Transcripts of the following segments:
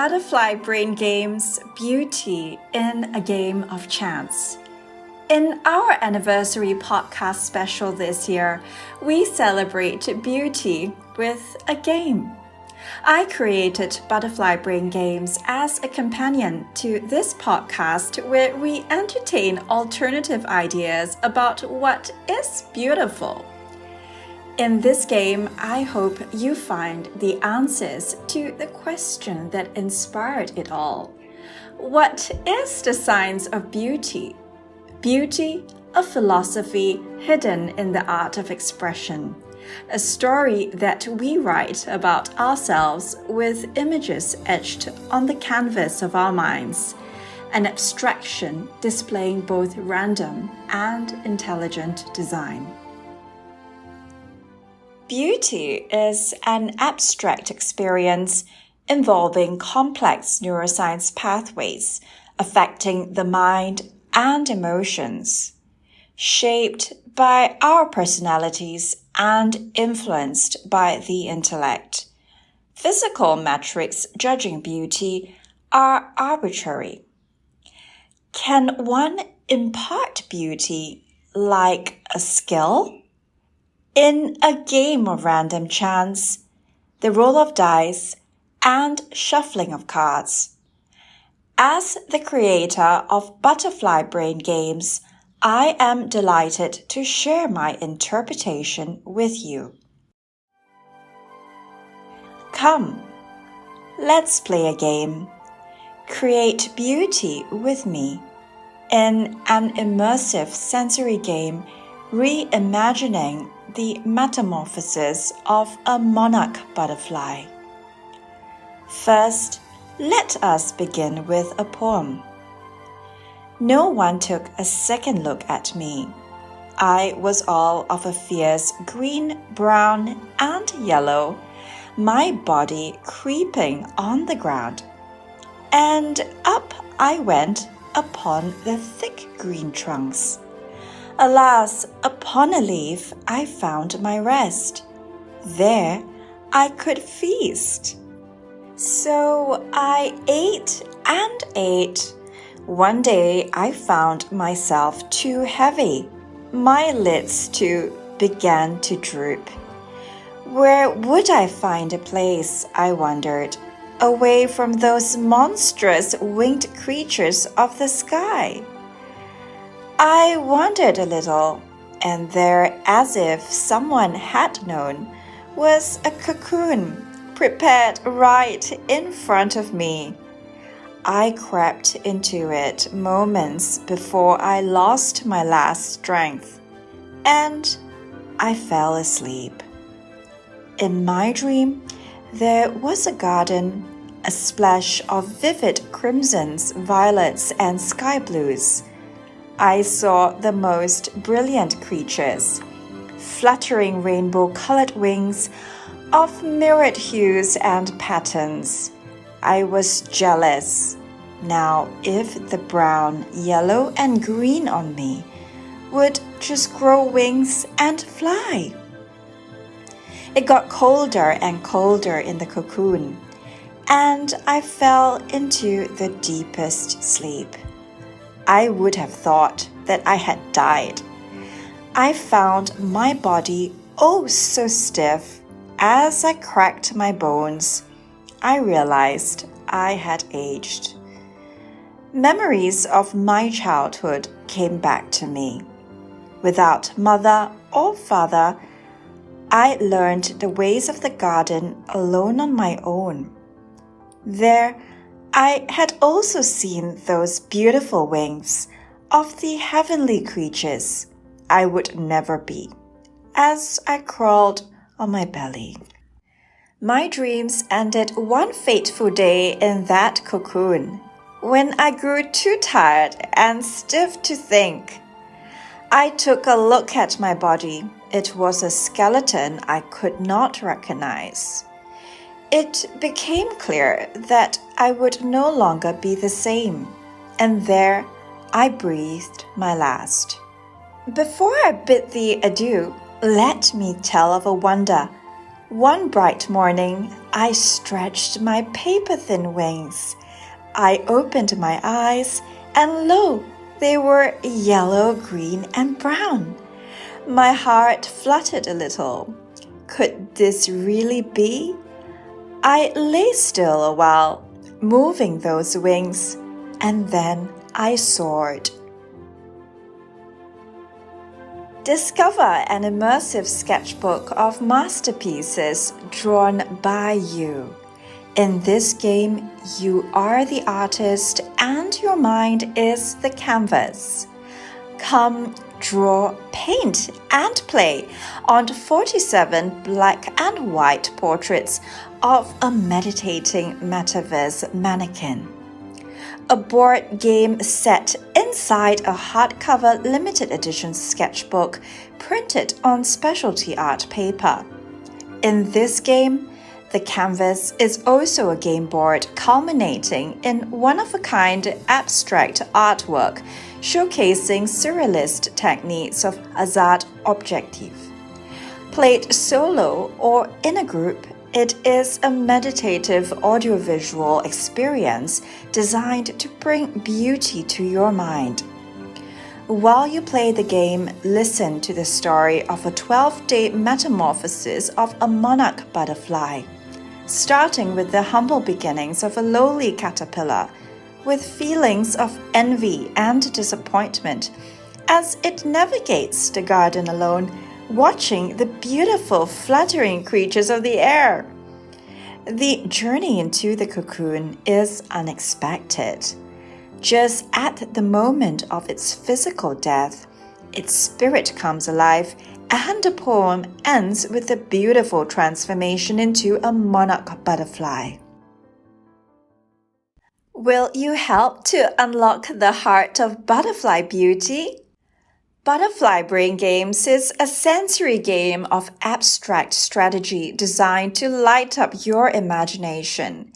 Butterfly Brain Games Beauty in a Game of Chance. In our anniversary podcast special this year, we celebrate beauty with a game. I created Butterfly Brain Games as a companion to this podcast where we entertain alternative ideas about what is beautiful. In this game, I hope you find the answers to the question that inspired it all. What is the science of beauty? Beauty, a philosophy hidden in the art of expression. A story that we write about ourselves with images etched on the canvas of our minds. An abstraction displaying both random and intelligent design. Beauty is an abstract experience involving complex neuroscience pathways affecting the mind and emotions, shaped by our personalities and influenced by the intellect. Physical metrics judging beauty are arbitrary. Can one impart beauty like a skill? In a game of random chance, the roll of dice, and shuffling of cards. As the creator of Butterfly Brain Games, I am delighted to share my interpretation with you. Come, let's play a game. Create beauty with me in an immersive sensory game reimagining the metamorphosis of a monarch butterfly. First, let us begin with a poem. No one took a second look at me. I was all of a fierce green, brown, and yellow, my body creeping on the ground. And up I went upon the thick green trunks. Alas, upon a leaf I found my rest. There I could feast. So I ate and ate. One day I found myself too heavy. My lids too began to droop. Where would I find a place, I wondered, away from those monstrous winged creatures of the sky? I wondered a little, and there, as if someone had known, was a cocoon prepared right in front of me. I crept into it moments before I lost my last strength, and I fell asleep. In my dream, there was a garden, a splash of vivid crimsons, violets, and sky blues. I saw the most brilliant creatures, fluttering rainbow-colored wings of myriad hues and patterns. I was jealous. Now, if the brown, yellow, and green on me would just grow wings and fly. It got colder and colder in the cocoon, and I fell into the deepest sleep. I would have thought that I had died. I found my body oh so stiff. As I cracked my bones, I realized I had aged. Memories of my childhood came back to me. Without mother or father, I learned the ways of the garden alone on my own. There, I had also seen those beautiful wings of the heavenly creatures I would never be, as I crawled on my belly. My dreams ended one fateful day in that cocoon, when I grew too tired and stiff to think. I took a look at my body. It was a skeleton I could not recognize. It became clear that I would no longer be the same, and there I breathed my last. Before I bid thee adieu, let me tell of a wonder One bright morning, I stretched my paper-thin wings. I opened my eyes, and lo, they were yellow, green, and brown. My heart fluttered a little. Could this really be? I lay still a while, moving those wings, and then I soared. Discover an immersive sketchbook of masterpieces drawn by you. In this game, you are the artist and your mind is the canvas. Come, draw, paint, and play on 47 black and white portraits of a meditating metaverse mannequin. A board game set inside a hardcover limited edition sketchbook printed on specialty art paper. In this game, the canvas is also a game board culminating in one-of-a-kind abstract artwork showcasing surrealist techniques of Azad objective. Played solo or in a group, it is a meditative audiovisual experience designed to bring beauty to your mind. While you play the game, listen to the story of a 12-day metamorphosis of a monarch butterfly, starting with the humble beginnings of a lowly caterpillar, with feelings of envy and disappointment as it navigates the garden alone, watching the beautiful fluttering creatures of the air. The journey into the cocoon is unexpected. Just at the moment of its physical death, its spirit comes alive, and the poem ends with a beautiful transformation into a monarch butterfly. Will you help to unlock the heart of butterfly beauty? Butterfly Brain Games is a sensory game of abstract strategy designed to light up your imagination.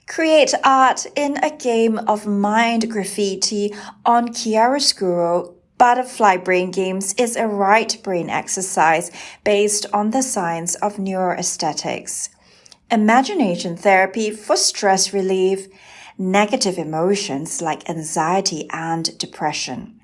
Create art in a game of mind graffiti on chiaroscuro. Butterfly Brain Games is a right brain exercise based on the science of neuroaesthetics. Imagination therapy for stress relief, negative emotions like anxiety and depression.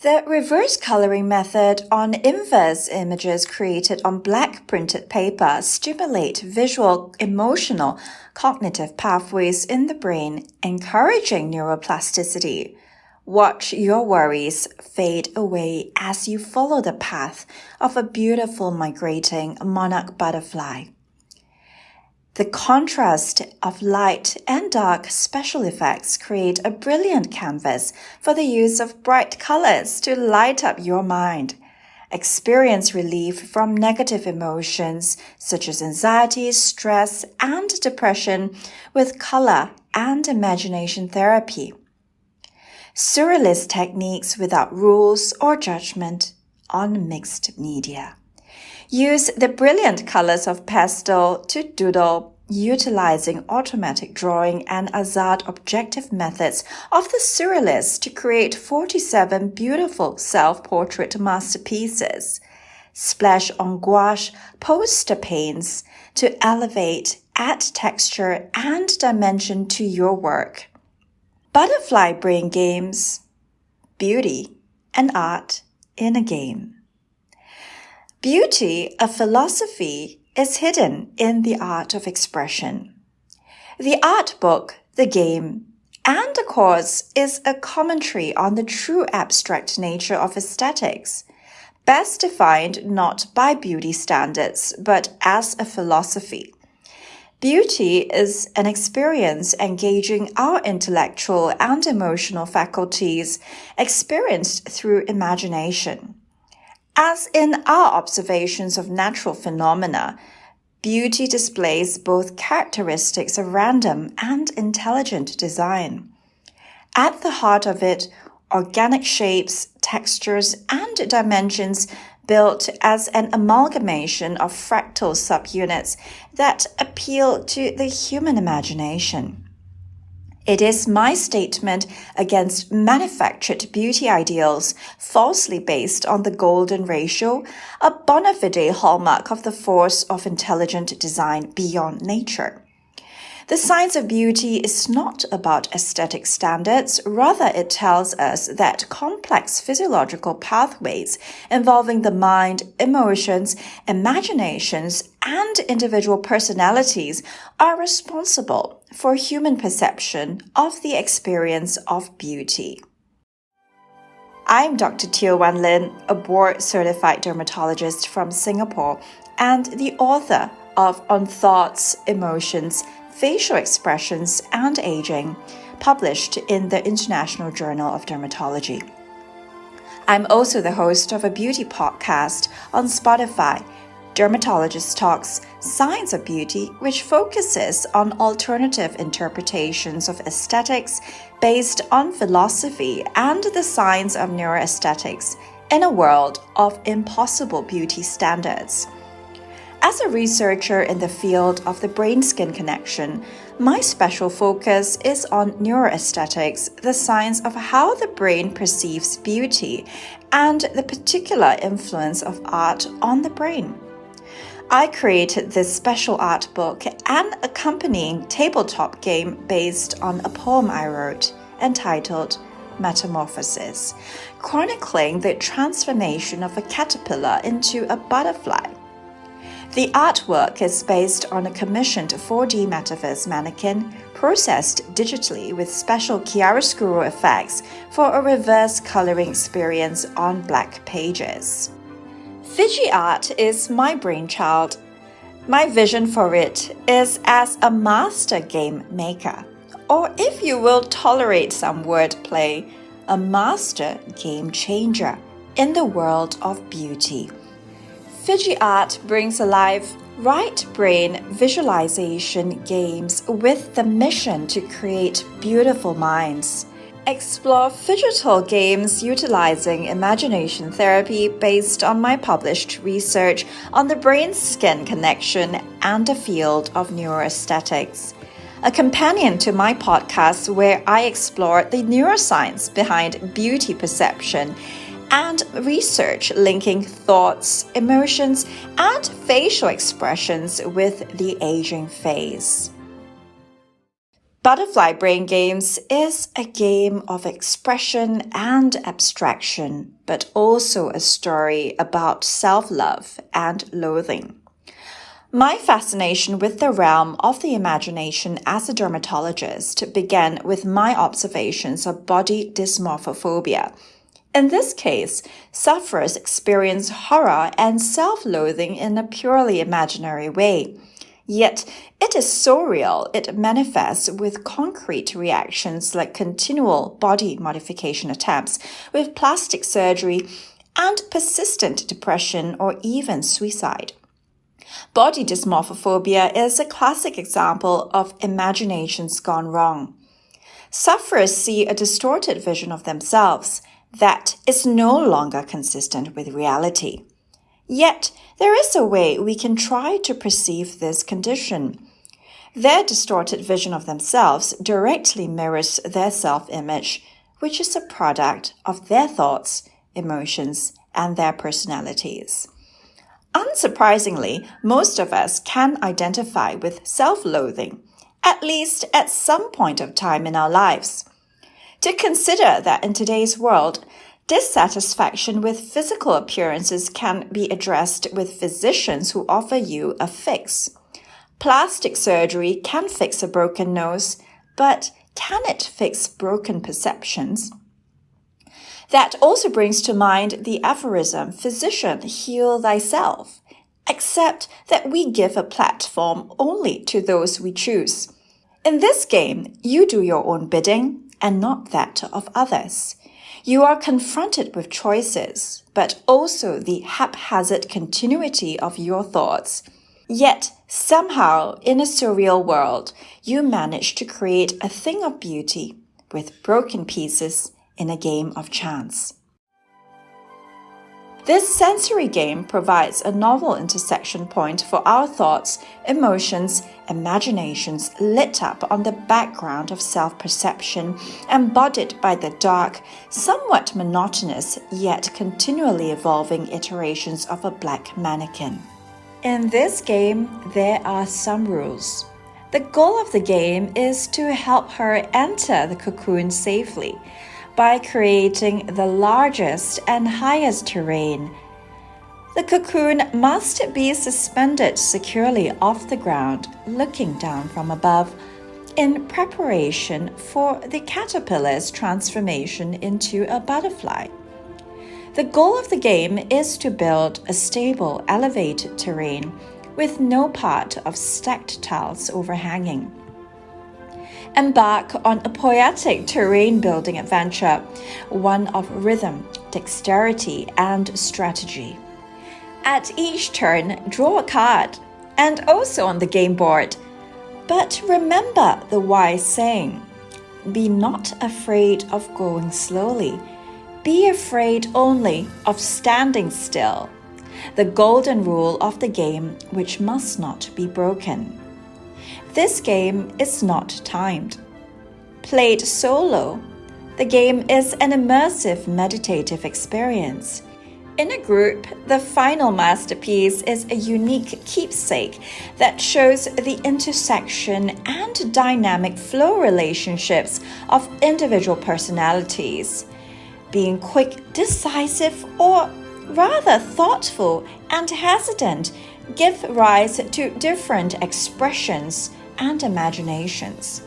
The reverse coloring method on inverse images created on black printed paper stimulate visual, emotional, cognitive pathways in the brain, encouraging neuroplasticity. Watch your worries fade away as you follow the path of a beautiful migrating monarch butterfly. The contrast of light and dark special effects create a brilliant canvas for the use of bright colors to light up your mind. Experience relief from negative emotions such as anxiety, stress, and depression with color and imagination therapy. Surrealist techniques without rules or judgment on mixed media. Use the brilliant colors of pastel to doodle, utilizing automatic drawing and Azad objective methods of the surrealists to create 47 beautiful self-portrait masterpieces. Splash on gouache poster paints to elevate, add texture and dimension to your work. Butterfly Brain Games, beauty and art in a game. Beauty, a philosophy, is hidden in the art of expression. The art book, the game, and the course is a commentary on the true abstract nature of aesthetics, best defined not by beauty standards, but as a philosophy. Beauty is an experience engaging our intellectual and emotional faculties, experienced through imagination. As in our observations of natural phenomena, beauty displays both characteristics of random and intelligent design. At the heart of it, organic shapes, textures, and dimensions built as an amalgamation of fractal subunits that appeal to the human imagination. It is my statement against manufactured beauty ideals falsely based on the golden ratio, a bona fide hallmark of the force of intelligent design beyond nature. The science of beauty is not about aesthetic standards, rather it tells us that complex physiological pathways involving the mind, emotions, imaginations, and individual personalities are responsible for human perception of the experience of beauty. I'm Dr. Teo Wan Lin, a board-certified dermatologist from Singapore and the author of On Thoughts, Emotions, Facial Expressions and Aging, published in the International Journal of Dermatology. I'm also the host of a beauty podcast on Spotify, Dermatologist Talks Science of Beauty, which focuses on alternative interpretations of aesthetics based on philosophy and the science of neuroaesthetics in a world of impossible beauty standards. As a researcher in the field of the brain-skin connection, my special focus is on neuroaesthetics, the science of how the brain perceives beauty, and the particular influence of art on the brain. I created this special art book and accompanying tabletop game based on a poem I wrote entitled Metamorphosis, chronicling the transformation of a caterpillar into a butterfly. The artwork is based on a commissioned 4D metaverse mannequin processed digitally with special chiaroscuro effects for a reverse coloring experience on black pages. Fiji art is my brainchild. My vision for it is as a master game maker, or if you will tolerate some wordplay, a master game changer in the world of beauty. Fiji art brings alive right brain visualization games with the mission to create beautiful minds. Explore Figital games utilizing imagination therapy based on my published research on the brain-skin connection and the field of neuroaesthetics. A companion to my podcast where I explore the neuroscience behind beauty perception and research linking thoughts, emotions, and facial expressions with the aging phase. Butterfly Brain Games is a game of expression and abstraction, but also a story about self-love and loathing. My fascination with the realm of the imagination as a dermatologist began with my observations of body dysmorphophobia. In this case, sufferers experience horror and self-loathing in a purely imaginary way. Yet, it is so real, it manifests with concrete reactions like continual body modification attempts with plastic surgery and persistent depression or even suicide. Body dysmorphophobia is a classic example of imaginations gone wrong. Sufferers see a distorted vision of themselves that is no longer consistent with reality. Yet, there is a way we can try to perceive this condition. Their distorted vision of themselves directly mirrors their self-image, which is a product of their thoughts, emotions, and their personalities. Unsurprisingly, most of us can identify with self-loathing, at least at some point of time in our lives. To consider that in today's world, dissatisfaction with physical appearances can be addressed with physicians who offer you a fix. Plastic surgery can fix a broken nose, but can it fix broken perceptions? That also brings to mind the aphorism, "Physician, heal thyself," except that we give a platform only to those we choose. In this game, you do your own bidding and not that of others. You are confronted with choices, but also the haphazard continuity of your thoughts. Yet, somehow, in a surreal world, you manage to create a thing of beauty with broken pieces in a game of chance. This sensory game provides a novel intersection point for our thoughts, emotions, imaginations lit up on the background of self-perception, embodied by the dark, somewhat monotonous yet continually evolving iterations of a black mannequin. In this game, there are some rules. The goal of the game is to help her enter the cocoon safely by creating the largest and highest terrain. The cocoon must be suspended securely off the ground, looking down from above, in preparation for the caterpillar's transformation into a butterfly. The goal of the game is to build a stable, elevated terrain with no part of stacked tiles overhanging. Embark on a poetic terrain-building adventure, one of rhythm, dexterity, and strategy. At each turn, draw a card, and also on the game board. But remember the wise saying, be not afraid of going slowly. Be afraid only of standing still. The golden rule of the game which must not be broken. This game is not timed. Played solo, the game is an immersive meditative experience. In a group, the final masterpiece is a unique keepsake that shows the intersection and dynamic flow relationships of individual personalities. Being quick, decisive, or rather thoughtful and hesitant give rise to different expressions and imaginations.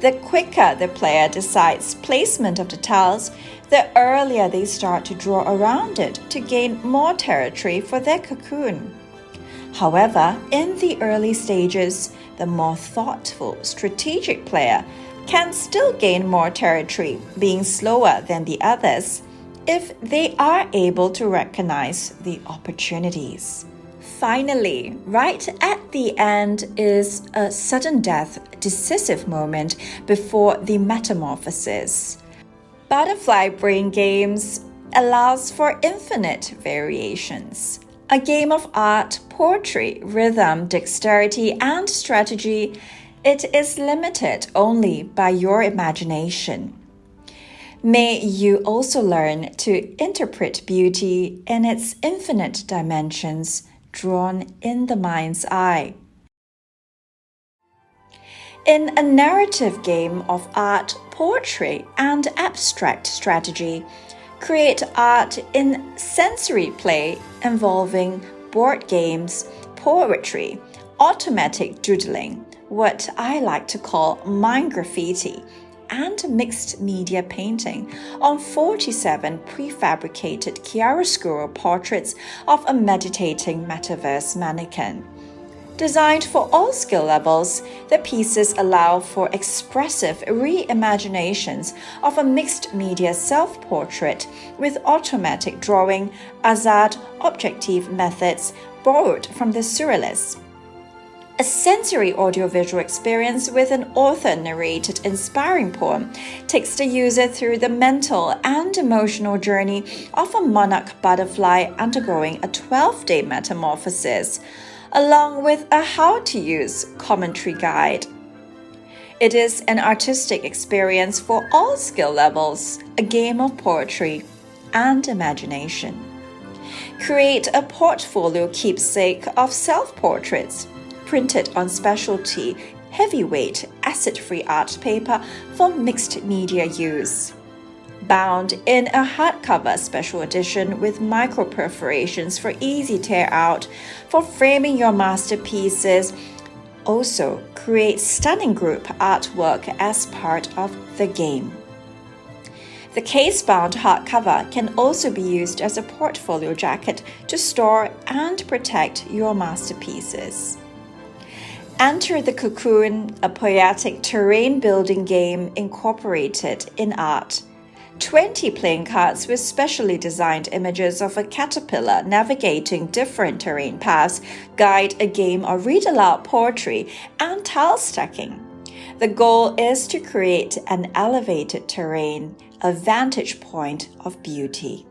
The quicker the player decides placement of the tiles, the earlier they start to draw around it to gain more territory for their cocoon. However, in the early stages, the more thoughtful, strategic player can still gain more territory, being slower than the others, if they are able to recognize the opportunities. Finally, right at the end is a sudden death, decisive moment before the metamorphosis. Butterfly Brain Games allows for infinite variations. A game of art, poetry, rhythm, dexterity, and strategy, it is limited only by your imagination. May you also learn to interpret beauty in its infinite dimensions, drawn in the mind's eye. In a narrative game of art, poetry, and abstract strategy, create art in sensory play involving board games, poetry, automatic doodling, what I like to call mind graffiti, and mixed media painting on 47 prefabricated chiaroscuro portraits of a meditating metaverse mannequin. Designed for all skill levels, the pieces allow for expressive reimaginations of a mixed media self-portrait with automatic drawing, Azad objective methods borrowed from the Surrealists. A sensory audiovisual experience with an author-narrated inspiring poem takes the user through the mental and emotional journey of a monarch butterfly undergoing a 12-day metamorphosis, along with a how-to-use commentary guide. It is an artistic experience for all skill levels, a game of poetry and imagination. Create a portfolio keepsake of self-portraits, printed on specialty, heavyweight, acid-free art paper for mixed media use. Bound in a hardcover special edition with micro-perforations for easy tear-out for framing your masterpieces. Also, create stunning group artwork as part of the game. The case-bound hardcover can also be used as a portfolio jacket to store and protect your masterpieces. Enter the Cocoon, a poetic terrain-building game incorporated in art. 20 playing cards with specially designed images of a caterpillar navigating different terrain paths guide a game of read-aloud poetry and tile stacking. The goal is to create an elevated terrain, a vantage point of beauty.